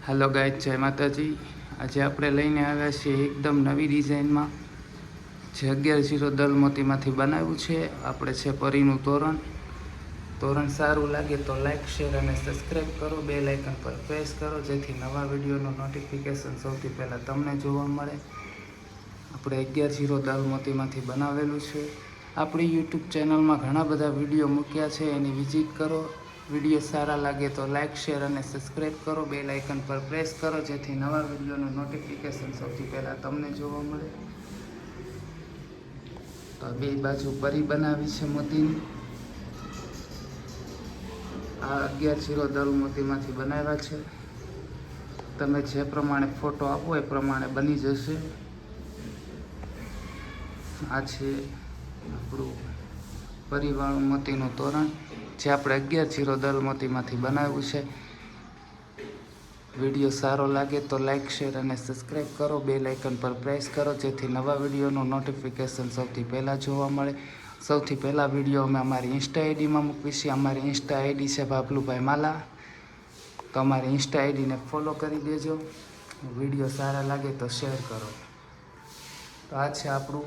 Hello guys, जय माताजी। आज આપણે લઈને આવ્યા છીએ એકદમ નવી ડિઝાઇનમાં જે 11 દલ મોતીમાંથી બનાવ્યું છે આપણે છે પરીનું તોરણ। તોરણ સારું લાગે તો લાઈક શેર અને સબસ્ક્રાઈબ કરો, બેલ આઇકન પર પ્રેસ કરો જેથી નવા વિડીયોનું નોટિફિકેશન સૌથી પહેલાં તમને જોવા મળે। આપણે 11 દલ મોતીમાંથી બનાવેલું છે। આપણી યુટ્યુબ ચેનલમાં ઘણા બધા વિડીયો મૂક્યા છે, એની વિઝિટ કરો। વિડીયો સારા લાગે તો લાઈક શેર અને સબસ્ક્રાઈબ કરો, બેલ આઇકન પર પ્રેસ કરો જેથી નવા વિડીયોનું નોટિફિકેશન સૌથી પહેલાં તમને જોવા મળે। તો બે બાજુ પરી બનાવી છે મોતીની। આ 11 દલ મોતીમાંથી બનાવ્યા છે। તમે જે પ્રમાણે ફોટો આપો એ પ્રમાણે બની જશે। આ છે આપણું પરિવાળું મોતીનું તોરણ જે આપણે 11 દલ મોતીમાંથી બનાવ્યું છે। વિડીયો સારો લાગે તો લાઈક શેર અને સબસ્ક્રાઈબ કરો, બેલ આઇકન પર પ્રેસ કરો જેથી નવા વિડીયોનું નોટિફિકેશન સૌથી પહેલાં જોવા મળે। સૌથી પહેલાં વિડીયો અમે અમારી ઇન્સ્ટા આઈડીમાં મૂકવી છે। અમારી ઇન્સ્ટા આઈડી છે ભાભલુભાઈ માલા, તો અમારી ઇન્સ્ટા આઈડીને ફોલો કરી દેજો। વિડીયો સારા લાગે તો શેર કરો। તો આ છે આપણું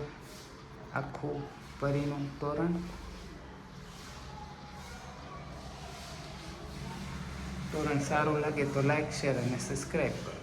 આખું પરીનું તોરણ। તોરણ સારું લાગે તો લાઈક શેર અને સબસ્ક્રાઈબ કરો।